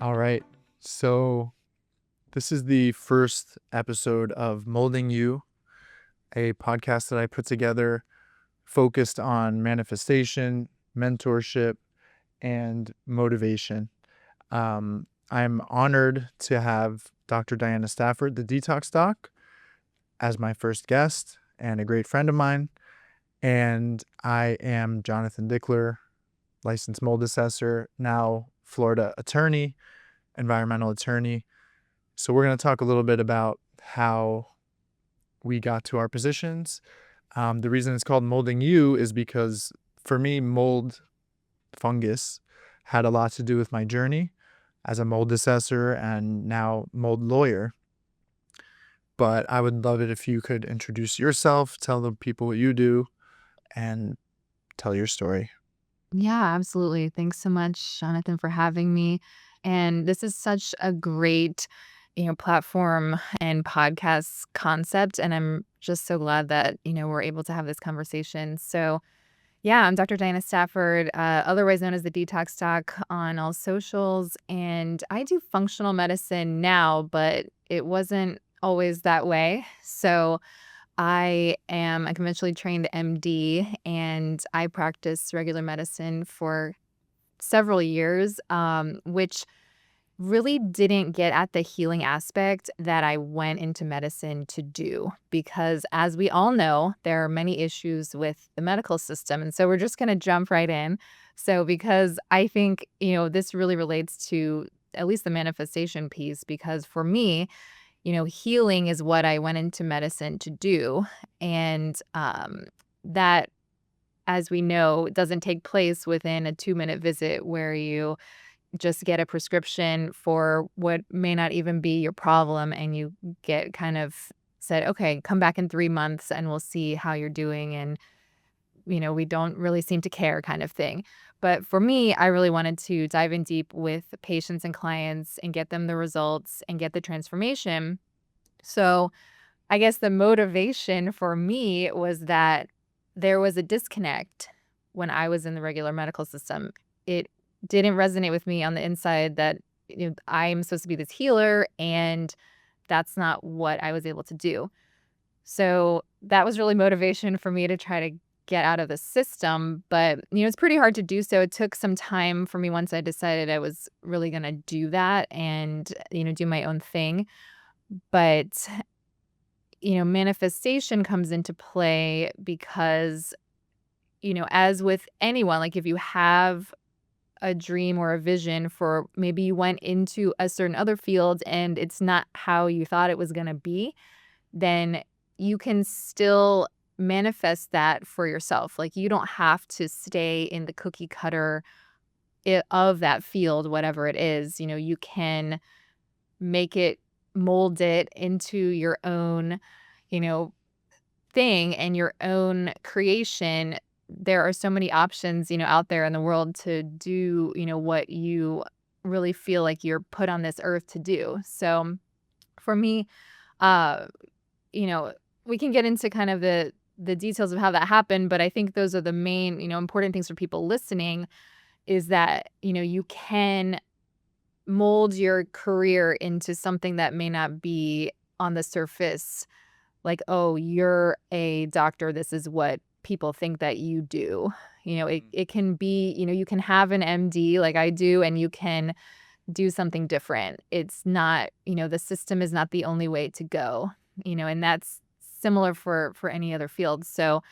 All right. So this is the first episode of Molding You, a podcast that I put together focused on manifestation, mentorship, and motivation. I'm honored to have Dr. Diana Stafford, the Detox Doc, as my first guest and a great friend of mine. And I am Jonathan Dickler, licensed mold assessor, now Florida attorney, environmental attorney. So we're going to talk a little bit about how we got to our positions. The reason it's called Molding You is because for me, mold fungus had a lot to do with my journey as a mold assessor and now mold lawyer. But I would love it if you could introduce yourself, tell the people what you do, and tell your story. Yeah, absolutely. Thanks so much, Jonathan, for having me. And this is such a great, platform and podcast concept. And I'm just so glad that, we're able to have this conversation. So, yeah, I'm Dr. Diana Stafford, otherwise known as the Detox Doc on all socials. And I do functional medicine now, but it wasn't always that way. So, I am a conventionally trained MD, and I practice regular medicine for several years, which really didn't get at the healing aspect that I went into medicine to do. Because as we all know, there are many issues with the medical system. And so we're just going to jump right in. So, because I think, this really relates to at least the manifestation piece, because for me, healing is what I went into medicine to do. And that, as we know, doesn't take place within a 2-minute visit where you just get a prescription for what may not even be your problem. And you get kind of said, okay, come back in 3 months and we'll see how you're doing. And, we don't really seem to care kind of thing. But for me, I really wanted to dive in deep with patients and clients and get them the results and get the transformation. So I guess the motivation for me was that there was a disconnect when I was in the regular medical system. It didn't resonate with me on the inside that I'm supposed to be this healer, and that's not what I was able to do. So that was really motivation for me to try to get out of the system. But, it's pretty hard to do so. It took some time for me once I decided I was really going to do that and, do my own thing. But manifestation comes into play because, as with anyone, like if you have a dream or a vision for maybe you went into a certain other field and it's not how you thought it was going to be, then you can still manifest that for yourself. Like you don't have to stay in the cookie cutter of that field, whatever it is. You can make it, mold it into your own, you know, thing and your own creation. There are so many options, out there in the world to do, what you really feel like you're put on this earth to do. So for me, uh, you know, we can get into kind of the details of how that happened, but I think those are the main, important things for people listening is that, you can mold your career into something that may not be on the surface like, "Oh, you're a doctor, this is what people think that you do." It can be, you can have an MD like I do, and you can do something different. It's not, the system is not the only way to go, and that's similar for any other field. So,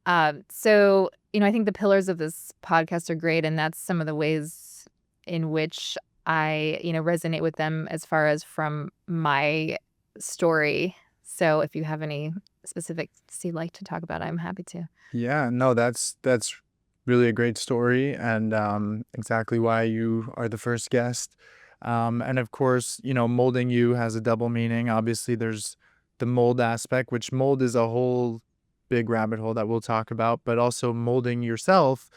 I think the pillars of this podcast are great, and that's some of the ways in which I, resonate with them as far as from my story. So if you have any specifics you'd like to talk about, I'm happy to. Yeah, no, that's really a great story and exactly why you are the first guest. And of course, molding you has a double meaning. Obviously, there's the mold aspect, which mold is a whole big rabbit hole that we'll talk about, but also molding yourself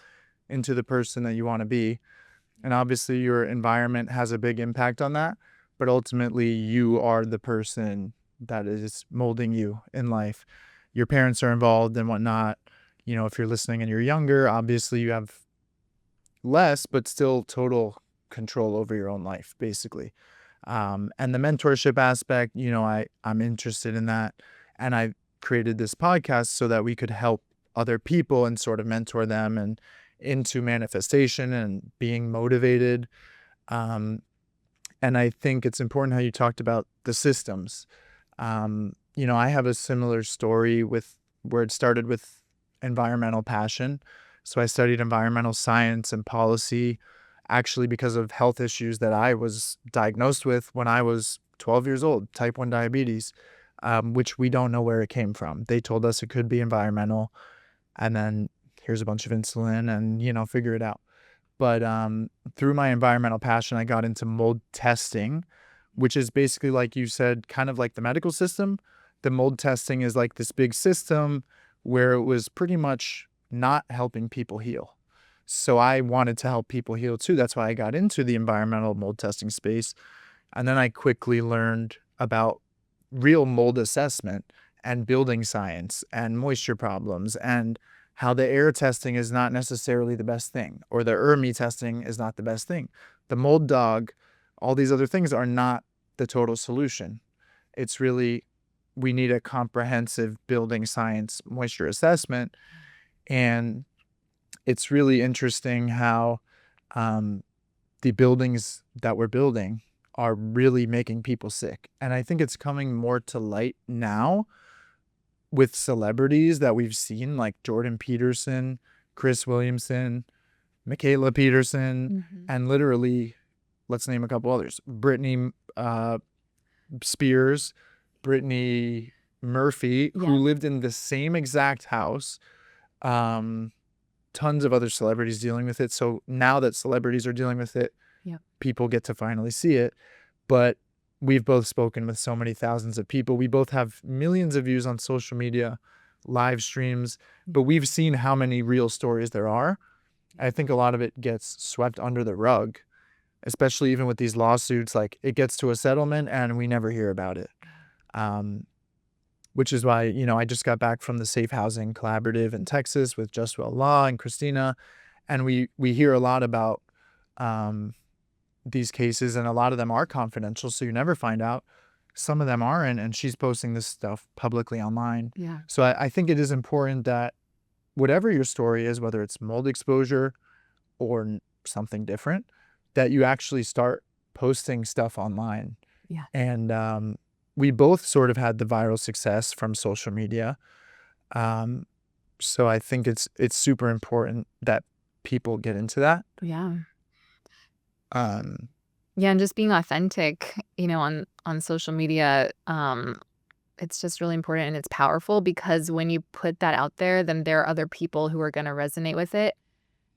into the person that you want to be. And obviously, your environment has a big impact on that, but ultimately, you are the person that is molding you in life. Your parents are involved and whatnot. If you're listening and you're younger, obviously, you have less, but still total control over your own life, basically. And the mentorship aspect, I'm interested in that. And I created this podcast so that we could help other people and sort of mentor them and into manifestation and being motivated. Um, and I think it's important how you talked about the systems. I have a similar story with where it started with environmental passion. So I studied environmental science and policy actually because of health issues that I was diagnosed with when I was 12 years old, type 1 diabetes, which we don't know where it came from. They told us it could be environmental, and then here's a bunch of insulin and, figure it out. But through my environmental passion, I got into mold testing, which is basically, like you said, kind of like the medical system. The mold testing is like this big system where it was pretty much not helping people heal. So I wanted to help people heal too. That's why I got into the environmental mold testing space. And then I quickly learned about real mold assessment and building science and moisture problems and how the air testing is not necessarily the best thing, or the ERMI testing is not the best thing. The mold dog, all these other things are not the total solution. It's really, we need a comprehensive building science moisture assessment. And it's really interesting how the buildings that we're building are really making people sick. And I think it's coming more to light now with celebrities that we've seen, like Jordan Peterson, Chris Williamson, Michaela Peterson, Mhm. and literally, let's name a couple others. Brittany Spears, Brittany Murphy, who Yeah. lived in the same exact house. Tons of other celebrities dealing with it. So now that celebrities are dealing with it, Yeah. people get to finally see it. But we've both spoken with so many thousands of people. We both have millions of views on social media, live streams, but we've seen how many real stories there are. I think a lot of it gets swept under the rug, especially even with these lawsuits. Like, it gets to a settlement and we never hear about it. Which is why, I just got back from the Safe Housing Collaborative in Texas with Just Well Law and Christina. And we hear a lot about these cases, and a lot of them are confidential, so you never find out. Some of them aren't, and she's posting this stuff publicly online. Yeah. So I think it is important that whatever your story is, whether it's mold exposure or something different, that you actually start posting stuff online. Yeah. And we both sort of had the viral success from social media. So I think it's super important that people get into that. Yeah. Um, Yeah, and just being authentic, on social media, it's just really important and it's powerful because when you put that out there, then there are other people who are going to resonate with it.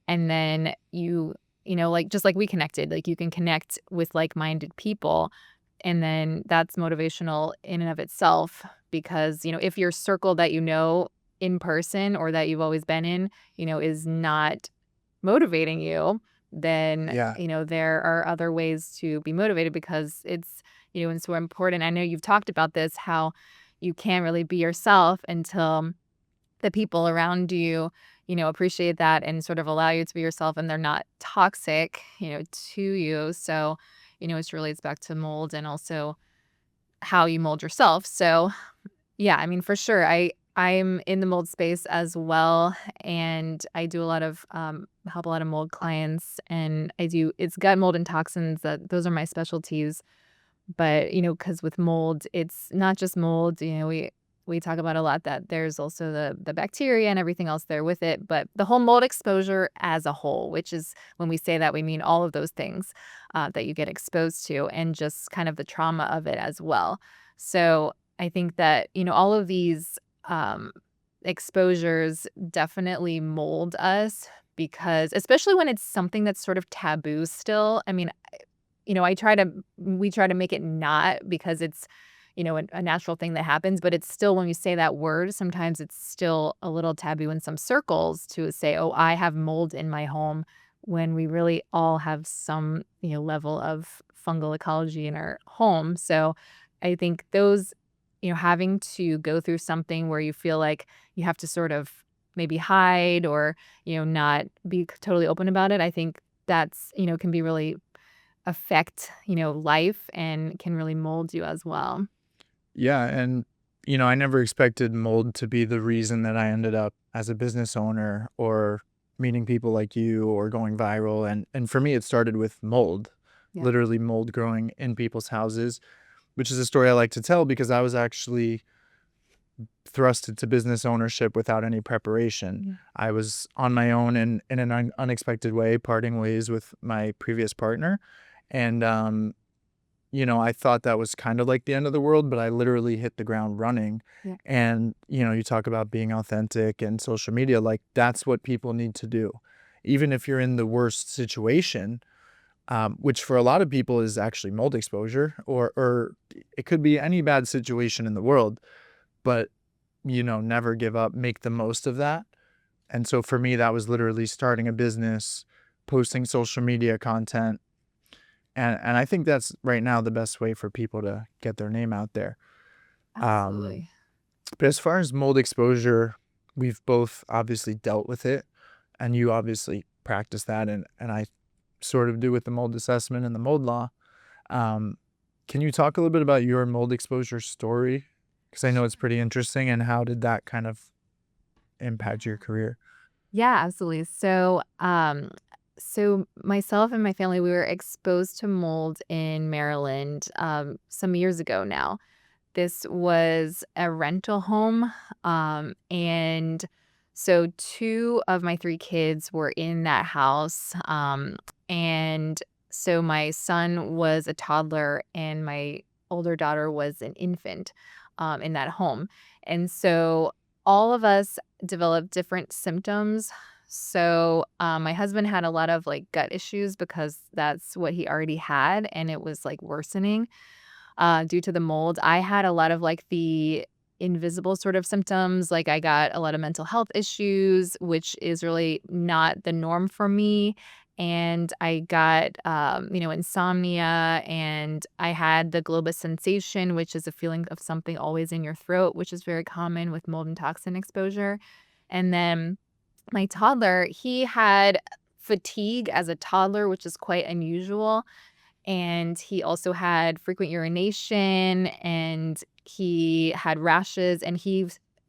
And then like just like we connected, like you can connect with like-minded people. And then that's motivational in and of itself because, if your circle that in person or that you've always been in, is not motivating you, then, yeah. there are other ways to be motivated because it's so important. I know you've talked about this, how you can't really be yourself until the people around you, appreciate that and sort of allow you to be yourself and they're not toxic, to you. So, it's back to mold and also how you mold yourself. So, yeah, I mean, for sure. I'm in the mold space as well, and I do a lot of help a lot of mold clients, and it's gut mold and toxins that those are my specialties. But because with mold, it's not just mold. We talk about a lot that there's also the bacteria and everything else there with it, but the whole mold exposure as a whole, which is when we say that we mean all of those things that you get exposed to, and just kind of the trauma of it as well. So I think that all of these exposures definitely mold us because especially when it's something that's sort of taboo still. I mean, we try to make it not because it's, a natural thing that happens, but it's still when you say that word, sometimes it's still a little taboo in some circles to say, oh, I have mold in my home when we really all have some, level of fungal ecology in our home. So I think those, having to go through something where you feel like you have to sort of maybe hide or, not be totally open about it, I think that's, can be really affect, life and can really mold you as well. Yeah, and I never expected mold to be the reason that I ended up as a business owner or meeting people like you or going viral. And for me, it started with mold, Yeah. literally mold growing in people's houses, which is a story I like to tell because I was actually thrust into business ownership without any preparation. Yeah. I was on my own in an unexpected way, parting ways with my previous partner. And I thought that was kind of like the end of the world, but I literally hit the ground running. Yeah. And, you talk about being authentic and social media, like that's what people need to do. Even if you're in the worst situation, which for a lot of people is actually mold exposure, or it could be any bad situation in the world, but, never give up, make the most of that. And so for me, that was literally starting a business, posting social media content, and I think that's right now the best way for people to get their name out there. Um, Absolutely. but as far as mold exposure, we've both obviously dealt with it, and you obviously practice that, and I sort of do with the mold assessment and the mold law. Um, can you talk a little bit about your mold exposure story? Because I know it's pretty interesting, and how did that kind of impact your career? Yeah, absolutely. So myself and my family, we were exposed to mold in Maryland, some years ago now. This was a rental home, and so 2 of my 3 kids were in that house, and so my son was a toddler and my older daughter was an infant, in that home, and so all of us developed different symptoms. So, my husband had a lot of, like, gut issues because that's what he already had, and it was, like, worsening due to the mold. I had a lot of like the invisible sort of symptoms. Like I got a lot of mental health issues, which is really not the norm for me. And I got, insomnia, and I had the globus sensation, which is a feeling of something always in your throat, which is very common with mold and toxin exposure. And then my toddler, he had fatigue as a toddler, which is quite unusual, and he also had frequent urination, and he had rashes, and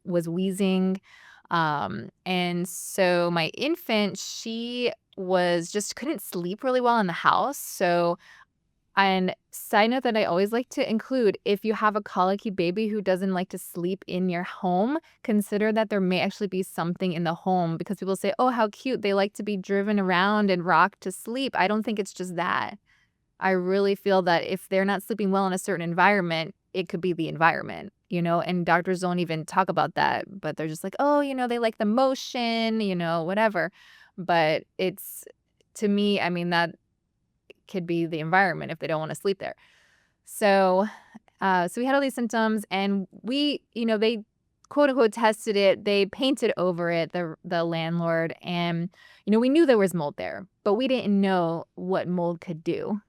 was wheezing. And so my infant, she was just couldn't sleep really well in the house. So, and side note that I always like to include, if you have a colicky baby who doesn't like to sleep in your home, consider that there may actually be something in the home, because people say, oh, how cute. They like to be driven around and rocked to sleep. I don't think it's just that. I really feel that if they're not sleeping well in a certain environment, it could be the environment, and doctors don't even talk about that, but they're just like, "Oh, they like the motion, whatever." But it's to me, I mean, that could be the environment if they don't wanna sleep there. So, so we had all these symptoms, and they quote unquote tested it. They painted over it, the landlord, and we knew there was mold there, but we didn't know what mold could do.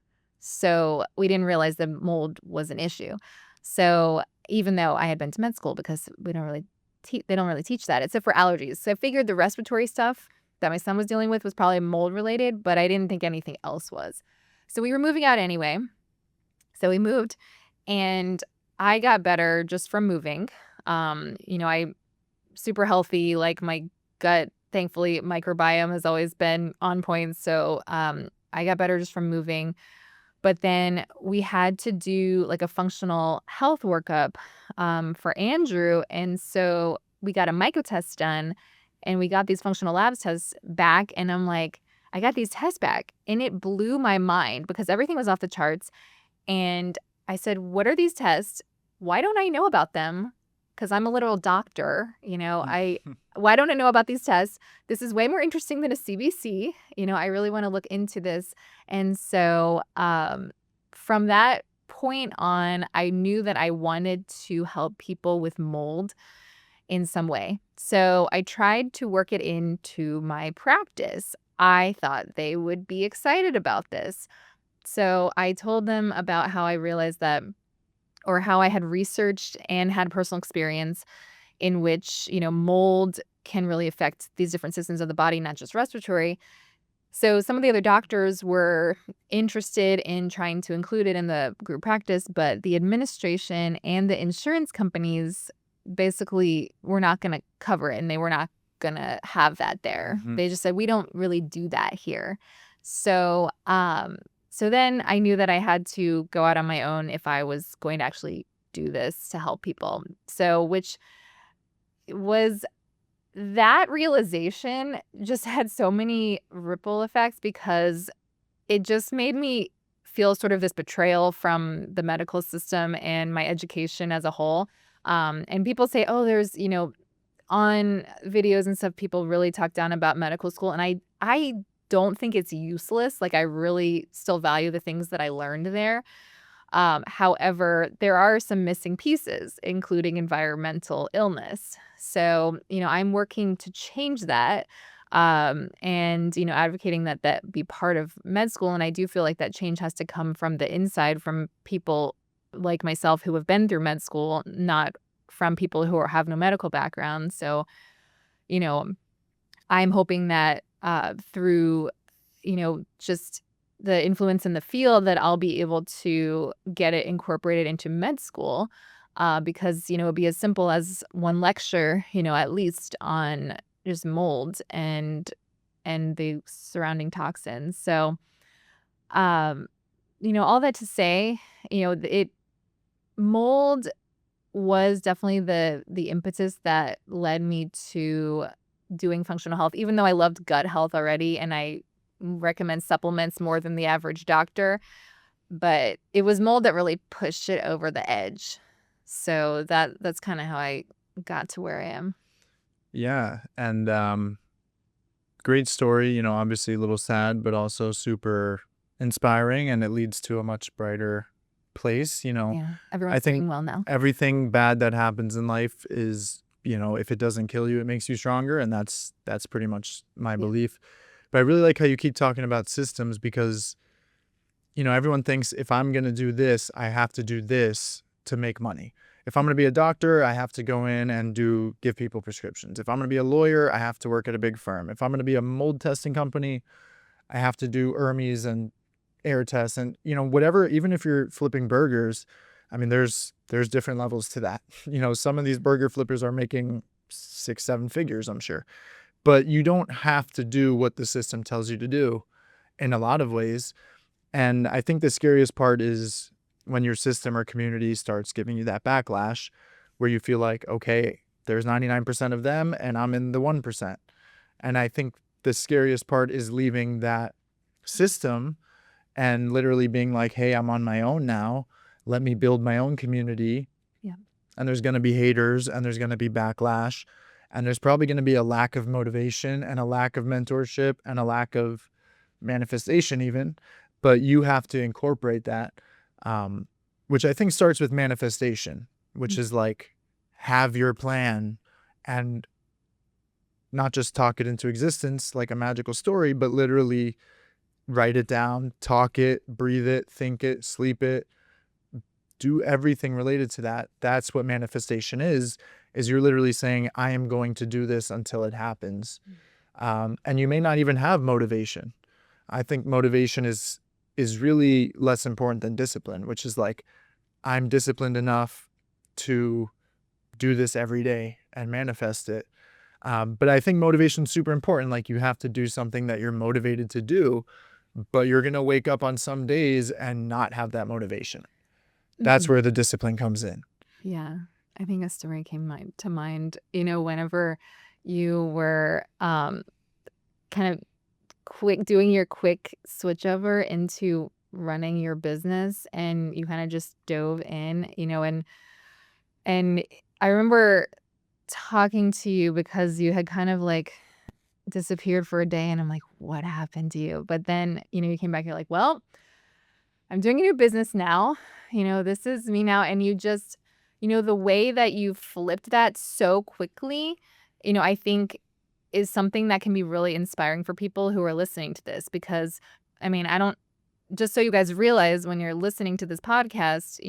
So we didn't realize the mold was an issue. So even though I had been to med school, because they don't really teach that except for allergies. So I figured the respiratory stuff that my son was dealing with was probably mold related, but I didn't think anything else was. So we were moving out anyway. So we moved, and I got better just from moving. I super healthy, like my gut, thankfully, microbiome has always been on point. So I got better just from moving. But then we had to do like a functional health workup for Andrew. And so we got a micro test done, and we got these functional labs tests back. And I'm like, I got these tests back, and it blew my mind because everything was off the charts. And I said, "What are these tests? Why don't I know about them? Because I'm a literal doctor, why don't I know about these tests? This is way more interesting than a CBC. I really want to look into this." And so from that point on, I knew that I wanted to help people with mold in some way. So I tried to work it into my practice. I thought they would be excited about this. So I told them about how I realized that, or how I had researched and had personal experience in which, mold can really affect these different systems of the body, not just respiratory. So some of the other doctors were interested in trying to include it in the group practice, but the administration and the insurance companies basically were not going to cover it, and they were not going to have that there. Mhm. They just said, we don't really do that here. So, so then I knew that I had to go out on my own if I was going to actually do this to help people. So, which was that realization just had so many ripple effects because it just made me feel sort of this betrayal from the medical system and my education as a whole. And people say, oh, there's, on videos and stuff, people really talk down about medical school. And I don't think it's useless. Like, I really still value the things that I learned there. However, there are some missing pieces, including environmental illness. So, I'm working to change that, and, advocating that that be part of med school. And I do feel like that change has to come from the inside, from people like myself who have been through med school, not from people who have no medical background. So, you know, I'm hoping that through, just the influence in the field, that I'll be able to get it incorporated into med school, because, it'd be as simple as one lecture, at least on just mold and the surrounding toxins. So, um, all that to say, it mold was definitely the impetus that led me to doing functional health, even though I loved gut health already and I recommend supplements more than the average doctor. But it was mold that really pushed it over the edge. So that's kind of how I got to where I am. Yeah, and great story, obviously a little sad, but also super inspiring, and it leads to a much brighter place. Yeah. I Everyone's think doing well now. everything bad that happens in life is, if it doesn't kill you, it makes you stronger, and that's pretty much my Yeah. belief. But I really like how you keep talking about systems because, everyone thinks if I'm going to do this, I have to do this to make money. If I'm going to be a doctor, I have to go in and give people prescriptions. If I'm going to be a lawyer, I have to work at a big firm. If I'm going to be a mold testing company, I have to do Hermes and air tests and, whatever. Even if you're flipping burgers, I mean, there's different levels to that. Some of these burger flippers are making 6, 7 figures, I'm sure, but you don't have to do what the system tells you to do in a lot of ways. And I think the scariest part is when your system or community starts giving you that backlash where you feel like, okay, there's 99% of them and I'm in the 1%. And I think the scariest part is leaving that system and literally being like, hey, I'm on my own now. Let me build my own community. Yeah. And there's going to be haters and there's going to be backlash. And there's probably going to be a lack of motivation and a lack of mentorship and a lack of manifestation even. But you have to incorporate that, which I think starts with manifestation, which is like have your plan and not just talk it into existence like a magical story, but literally write it down, talk it, breathe it, think it, sleep it, do everything related to that. That's what manifestation is you're literally saying, I am going to do this until it happens. And you may not even have motivation. I think motivation is really less important than discipline, which is like, I'm disciplined enough to do this every day and manifest it. But I think motivation is super important. Like, you have to do something that you're motivated to do, but you're going to wake up on some days and not have that motivation. That's Mhm. where the discipline comes in. Yeah. I think a story came to mind, whenever you were kind of doing your quick switch over into running your business, and you kind of just dove in, and I remember talking to you because you had kind of like disappeared for a day, and I'm like, what happened to you? But then, you came back, you're like, well, I'm doing a new business now. This is me now. And you just, the way that you flipped that so quickly, I think is something that can be really inspiring for people who are listening to this. Because, I mean, I don't, just so you guys realize, when you're listening to this podcast,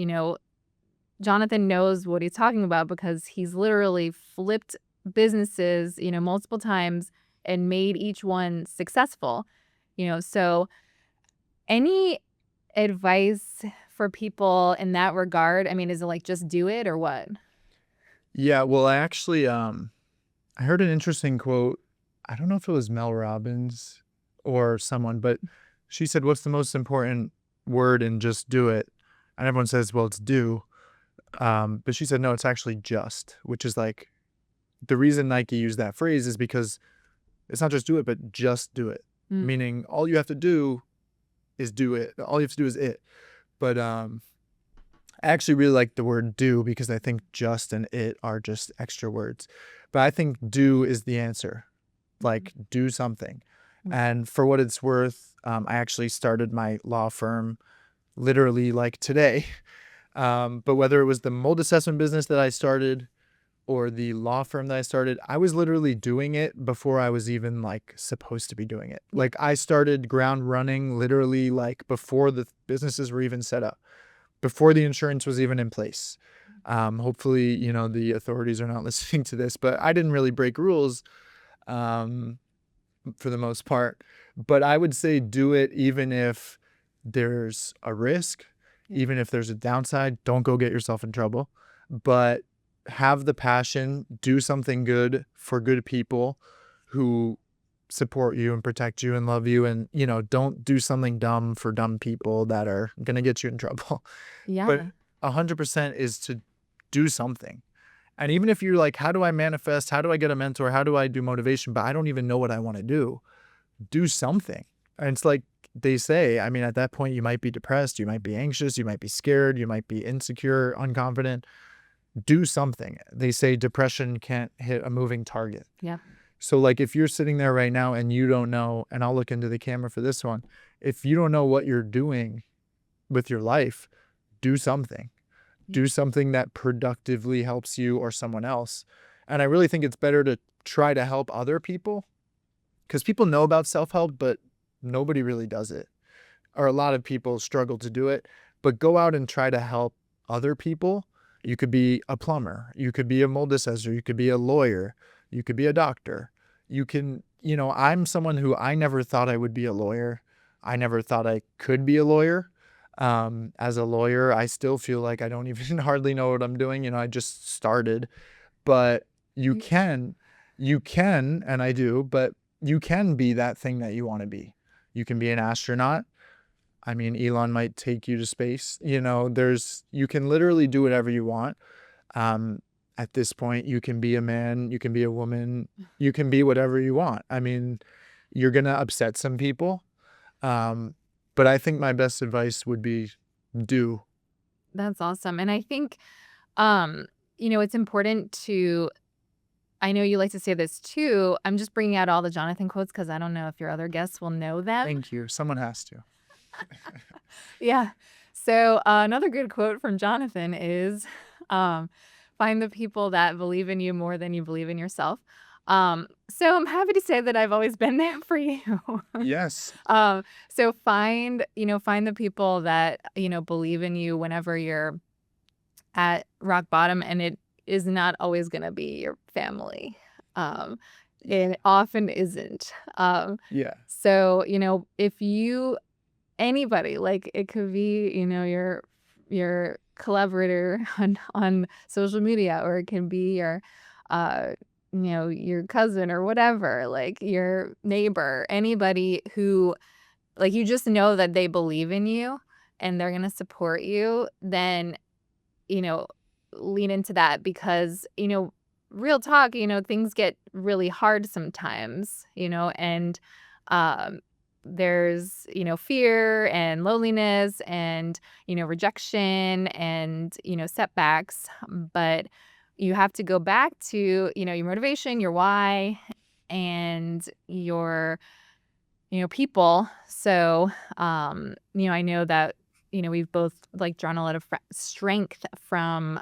Jonathan knows what he's talking about because he's literally flipped businesses, multiple times and made each one successful. So any advice for people in that regard? I mean, is it like just do it or what? Yeah, well, I actually I heard an interesting quote. I don't know if it was Mel Robbins or someone, but she said, "What's the most important word in just do it?" And everyone says, "Well, it's do." But she said, "No, it's actually just," which is like the reason Nike used that phrase is because it's not just do it, but just do it. Mm, Meaning all you have to do is do it. All you have to do is it. But I actually really like the word do because I think just and it are just extra words. But I think do is the answer. Like do something. mm, And for what it's worth, I actually started my law firm literally like today. But whether it was the mold assessment business that I started or the law firm that I started, I was literally doing it before I was even like supposed to be doing it. yeah, Like I started ground running literally like before the businesses were even set up, before the insurance was even in place. Hopefully, the authorities are not listening to this, but I didn't really break rules um, for the most part. But I would say do it even if there's a risk, yeah, even if there's a downside, don't go get yourself in trouble. But have the passion, do something good for good people who support you and protect you and love you. And, don't do something dumb for dumb people that are going to get you in trouble. But yeah, 100% is to do something. And even if you're like, how do I manifest? How do I get a mentor? How do I do motivation? But I don't even know what I want to do something. And it's like they say, I mean, at that point, you might be depressed, you might be anxious, you might be scared, you might be insecure, unconfident. Do something. They say depression can't hit a moving target. yeah, So, like, if you're sitting there right now and you don't know, and I'll look into the camera for this one, if you don't know what you're doing with your life, do something. yeah, Do something that productively helps you or someone else. And I really think it's better to try to help other people because people know about self help, but nobody really does it. Or a lot of people struggle to do it. But go out and try to help other people. You could be a plumber, you could be a mold assessor, you could be a lawyer, you could be a doctor. I'm someone who I never thought I would be a lawyer. I never thought I could be a lawyer. As a lawyer, I still feel like I don't even hardly know what I'm doing. I just started, but you yeah. can, and I do, but you can be that thing that you want to be. You can be an astronaut. I mean, Elon might take you to space. You can literally do whatever you want. Um, at this point, you can be a man, you can be a woman, you can be whatever you want. I mean, you're going to upset some people. Um, but I think my best advice would be do. That's awesome. And I think, um, it's important to, I know you like to say this too. I'm just bringing out all the Jonathan quotes because I don't know if your other guests will know them. Thank you. Someone has to. Yeah. So another good quote from Jonathan is um, find the people that believe in you more than you believe in yourself. So I'm happy to say that I've always been there for you. Yes. So find the people that, believe in you whenever you're at rock bottom, and it is not always going to be your family. Um, it often isn't. Yeah. So, if you anybody, like, it could be, your collaborator on social media, or it can be your, uh, your cousin or whatever, like, your neighbor, anybody who, like, you just know that they believe in you and they're gonna support you, then, you know, lean into that because, real talk, things get really hard sometimes, and um, there's, fear and loneliness and, rejection and, setbacks. But you have to go back to, your motivation, your why, and your people. So, I know that, we've both like drawn a lot of strength from,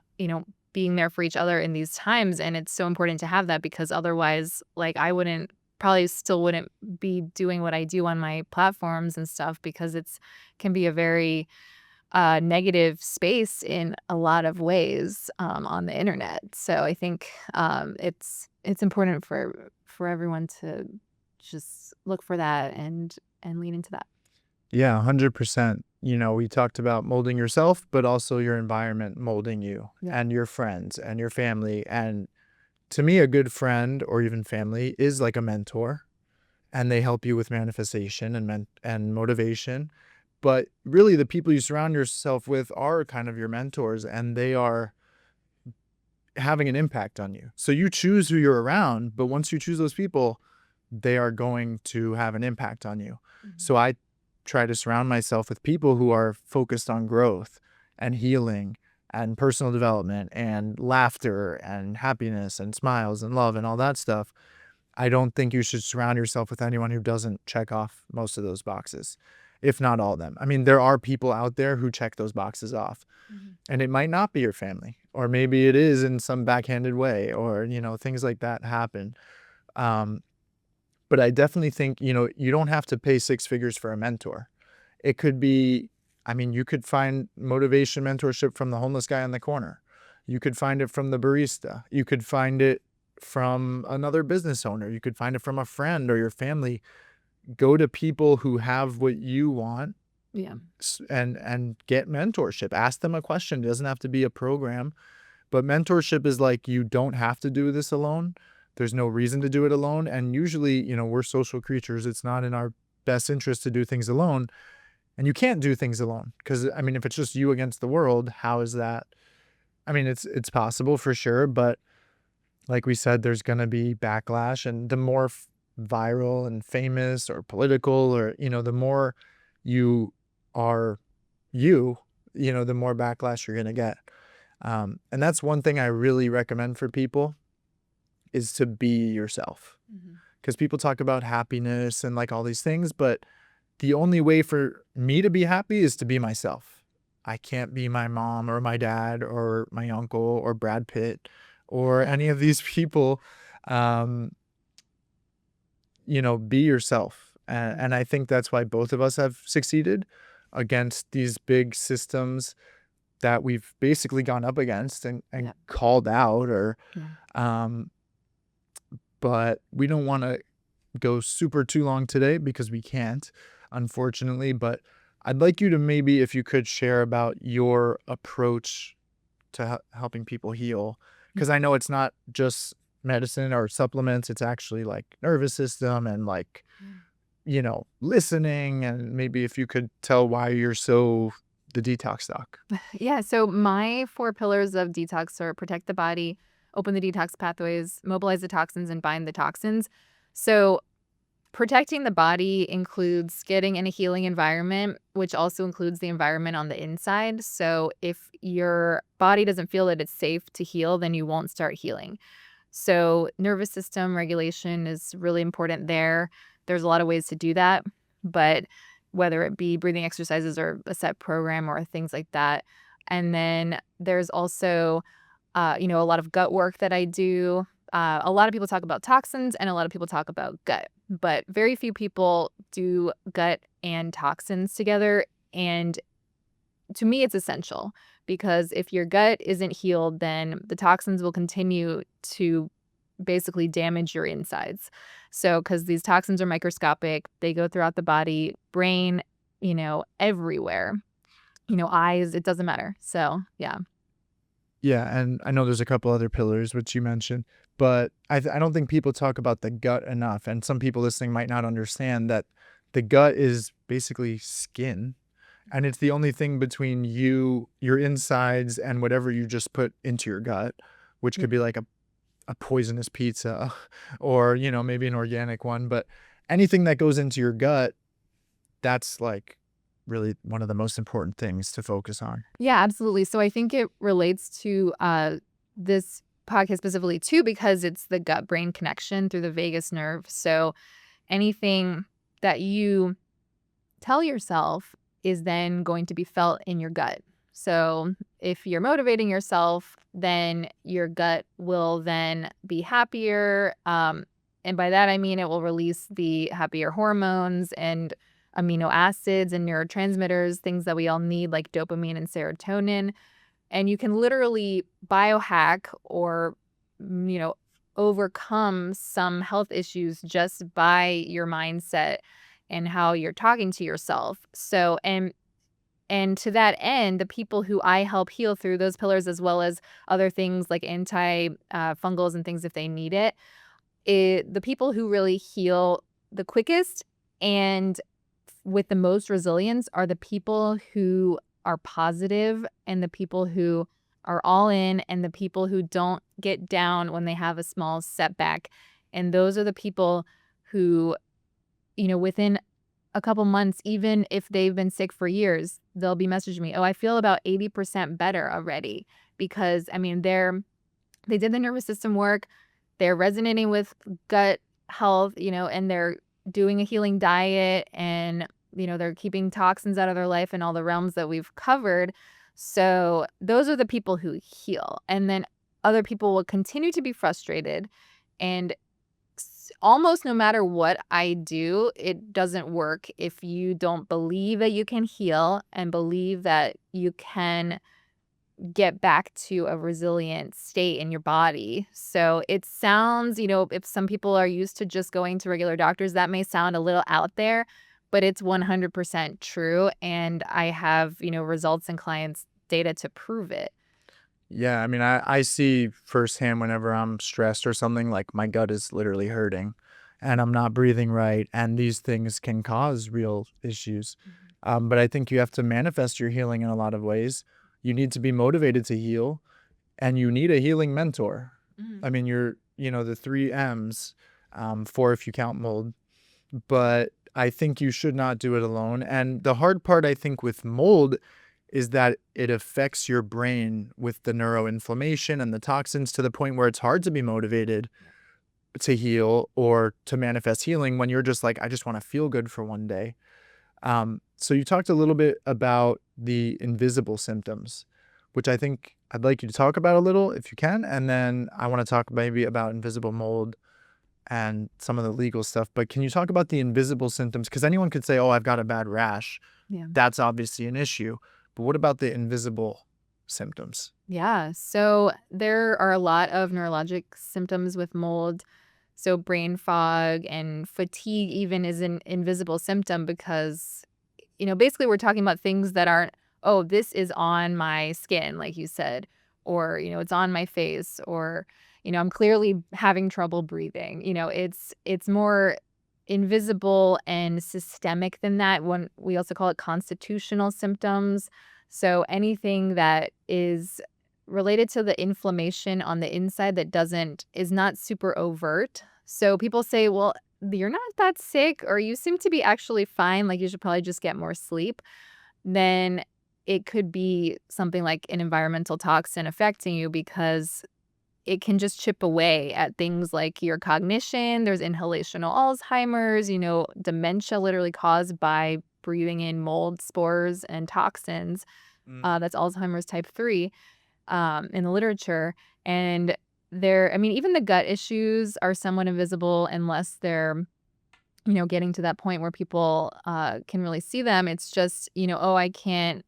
being there for each other in these times. And it's so important to have that because otherwise, like, I wouldn't probably still wouldn't be doing what I do on my platforms and stuff because can be a very negative space in a lot of ways on the internet. So I think it's important for everyone to just look for that and and lean into that. Yeah, 100%. We talked about molding yourself, but also your environment molding you and your friends and your family. And to me, a good friend or even family is like a mentor, and they help you with manifestation and motivation. But really, the people you surround yourself with are kind of your mentors, and they are having an impact on you. So you choose who you're around, but once you choose those people, they are going to have an impact on you. So I try to surround myself with people who are focused on growth and healing and personal development and laughter and happiness and smiles and love and all that stuff. I don't think you should surround yourself with anyone who doesn't check off most of those boxes, if not all of them. I mean, there are people out there who check those boxes off, and it might not be your family, or maybe it is in some backhanded way, or, things like that happen. Um, but I definitely think, you don't have to pay six figures for a mentor. It could be, I mean, you could find motivation mentorship from the homeless guy on the corner. You could find it from the barista. You could find it from another business owner. You could find it from a friend or your family. Go to people who have what you want Yeah. and get mentorship. Ask them a question. It doesn't have to be a program, but mentorship is like, you don't have to do this alone. There's no reason to do it alone. And usually, we're social creatures. It's not in our best interest to do things alone. And you can't do things alone because, I mean, if it's just you against the world, how is that? I mean, it's possible for sure, but like we said, there's going to be backlash, and the more viral and famous or political, or, the more you are the more backlash you're going to get. And that's one thing I really recommend for people, is to be yourself. Because people talk about happiness and like all these things, but the only way for me to be happy is to be myself. I can't be my mom or my dad or my uncle or Brad Pitt or any of these people. Um, be yourself. And I think that's why both of us have succeeded against these big systems that we've basically gone up against and called out, or but we don't want to go super too long today because we can't, unfortunately. But I'd like you to, maybe if you could, share about your approach to helping people heal, because I know it's not just medicine or supplements. It's actually like nervous system and like, listening. And maybe if you could tell why you're so the detox doc. Yeah. So my 4 pillars of detox are: protect the body, open the detox pathways, mobilize the toxins, and bind the toxins. So protecting the body includes getting in a healing environment, which also includes the environment on the inside. So if your body doesn't feel that it's safe to heal, then you won't start healing. So nervous system regulation is really important there. There's a lot of ways to do that, but whether it be breathing exercises or a set program or things like that. And then there's also, a lot of gut work that I do. A lot of people talk about toxins and a lot of people talk about gut, but very few people do gut and toxins together. And to me, it's essential, because if your gut isn't healed, then the toxins will continue to basically damage your insides. So, because these toxins are microscopic, they go throughout the body, brain, everywhere, eyes, it doesn't matter. So, yeah. Yeah, and I know there's a couple other pillars which you mentioned, but I don't think people talk about the gut enough. And some people listening might not understand that the gut is basically skin, and it's the only thing between your insides, and whatever you just put into your gut, which could be like a poisonous pizza or, maybe an organic one. But anything that goes into your gut, that's like really one of the most important things to focus on. Yeah, absolutely. So I think it relates to this podcast specifically too, because it's the gut brain connection through the vagus nerve. So anything that you tell yourself is then going to be felt in your gut. So if you're motivating yourself, then your gut will then be happier. And by that, I mean it will release the happier hormones and amino acids and neurotransmitters, things that we all need, like dopamine and serotonin. And you can literally biohack or, you know, overcome some health issues just by your mindset and how you're talking to yourself. So, and to that end, the people who I help heal through those pillars, as well as other things like anti fungals and things if they need it, the people who really heal the quickest and with the most resilience are the people who are positive and the people who are all in and the people who don't get down when they have a small setback. And those are the people who, within a couple months, even if they've been sick for years, they'll be messaging me, "Oh, I feel about 80% better already." Because I mean, they did the nervous system work, they're resonating with gut health, and they're doing a healing diet and, they're keeping toxins out of their life in all the realms that we've covered. So those are the people who heal. And then other people will continue to be frustrated and almost no matter what I do, it doesn't work if you don't believe that you can heal and believe that you can get back to a resilient state in your body. So it sounds, if some people are used to just going to regular doctors, that may sound a little out there, but it's 100% true. And I have, results and clients' data to prove it. Yeah, I mean, I see firsthand whenever I'm stressed or something, like my gut is literally hurting and I'm not breathing right. And these things can cause real issues. But I think you have to manifest your healing in a lot of ways. You need to be motivated to heal and you need a healing mentor. Mhm. I mean, the 3 M's, four if you count mold, but I think you should not do it alone. And the hard part, I think, with mold is that it affects your brain with the neuroinflammation and the toxins to the point where it's hard to be motivated to heal or to manifest healing when you're just like, I just want to feel good for one day. So you talked a little bit about the invisible symptoms, which I think I'd like you to talk about a little if you can. And then I want to talk maybe about invisible mold and some of the legal stuff. But can you talk about the invisible symptoms? Because anyone could say, oh, I've got a bad rash. Yeah. That's obviously an issue. But what about the invisible symptoms? Yeah. So there are a lot of neurologic symptoms with mold. So brain fog and fatigue even is an invisible symptom because, basically we're talking about things that aren't, oh, this is on my skin, like you said, or, it's on my face, or, I'm clearly having trouble breathing. It's more invisible and systemic than that. When we also call it constitutional symptoms. So anything that is related to the inflammation on the inside that is not super overt. So people say, well, you're not that sick or you seem to be actually fine, like you should probably just get more sleep. Then it could be something like an environmental toxin affecting you because it can just chip away at things like your cognition. There's inhalational Alzheimer's, dementia literally caused by breathing in mold spores and toxins. That's Alzheimer's type 3 in the literature. And even the gut issues are somewhat invisible unless they're, getting to that point where people can really see them. It's just, oh, I can't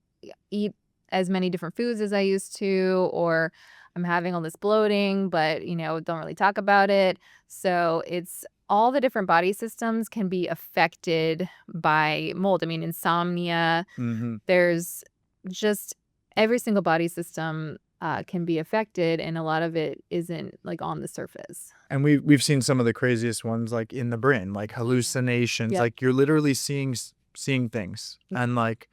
eat as many different foods as I used to, or I'm having all this bloating, but, don't really talk about it. So it's all the different body systems can be affected by mold. I mean, insomnia, Mm-hmm. there's just every single body system can be affected, and a lot of it isn't like on the surface. And we've seen some of the craziest ones, like in the brain, like hallucinations. Yep. Like you're literally seeing things, and like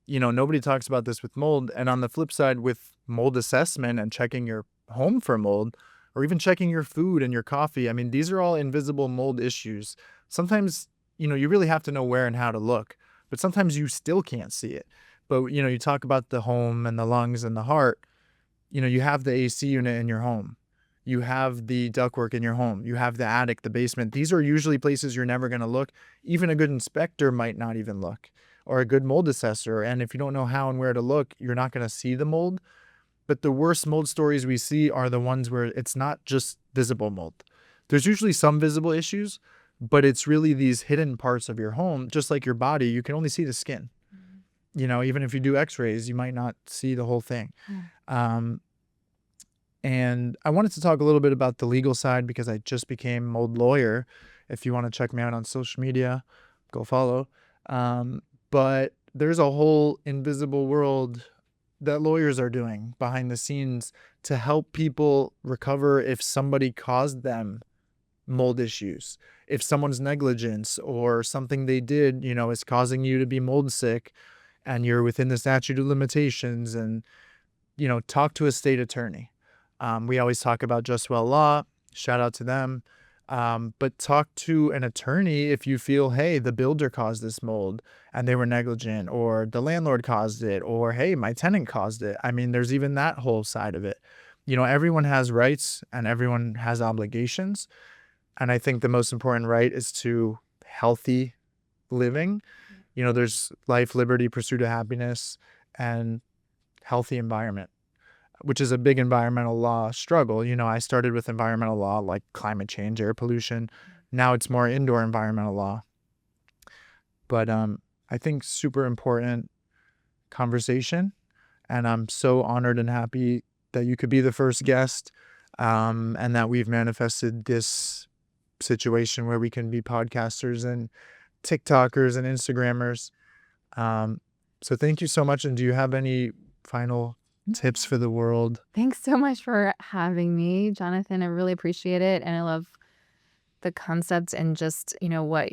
nobody talks about this with mold. And on the flip side, with mold assessment and checking your home for mold, or even checking your food and your coffee, I mean, these are all invisible mold issues. Sometimes you really have to know where and how to look, but sometimes you still can't see it. But you talk about the home and the lungs and the heart. You have the AC unit in your home. You have the ductwork in your home. You have the attic, the basement. These are usually places you're never going to look. Even a good inspector might not even look, or a good mold assessor. And if you don't know how and where to look, you're not going to see the mold. But the worst mold stories we see are the ones where it's not just visible mold. There's usually some visible issues, but it's really these hidden parts of your home, just like your body. You can only see the skin. Even if you do x-rays, you might not see the whole thing. And I wanted to talk a little bit about the legal side because I just became mold lawyer. If you want to check me out on social media, go follow. But there's a whole invisible world that lawyers are doing behind the scenes to help people recover if somebody caused them mold issues. If someone's negligence or something they did, is causing you to be mold sick and you're within the statute of limitations, and, talk to a state attorney. We always talk about Just Well Law, shout out to them. But talk to an attorney if you feel, hey, the builder caused this mold and they were negligent, or the landlord caused it, or hey, my tenant caused it. I mean, there's even that whole side of it. Everyone has rights and everyone has obligations. And I think the most important right is to healthy living. There's life, liberty, pursuit of happiness, and healthy environment, which is a big environmental law struggle. I started with environmental law like climate change, air pollution. Now it's more indoor environmental law. But I think super important conversation. And I'm so honored and happy that you could be the first guest, and that we've manifested this situation where we can be podcasters and TikTokers and Instagrammers. So thank you so much. And do you have any final tips for the world? Thanks so much for having me, Jonathan. I really appreciate it. And I love the concept and just, what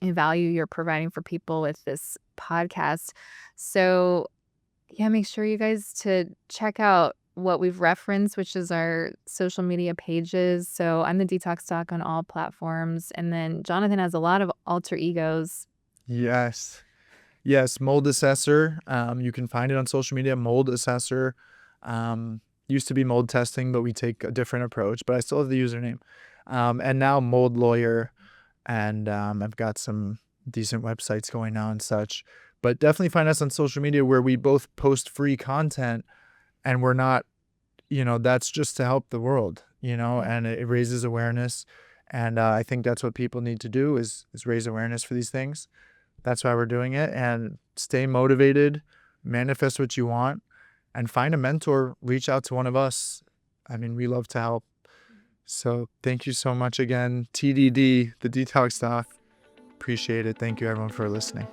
value you're providing for people with this podcast. So yeah, make sure you guys to check out what we've referenced, which is our social media pages. So I'm the Detox Doc on all platforms. And then Jonathan has a lot of alter egos. Yes. Yes, Mold Assessor. You can find it on social media, Mold Assessor. Used to be mold testing, but we take a different approach, but I still have the username. And now Mold Lawyer. And I've got some decent websites going now and such. But definitely find us on social media where we both post free content, and we're not, that's just to help the world, and it raises awareness. And I think that's what people need to do is raise awareness for these things. That's why we're doing it. And stay motivated, manifest what you want, and find a mentor. Reach out to one of us. I mean, we love to help. So thank you so much again. TDD, the Detox Doc. Appreciate it. Thank you everyone for listening.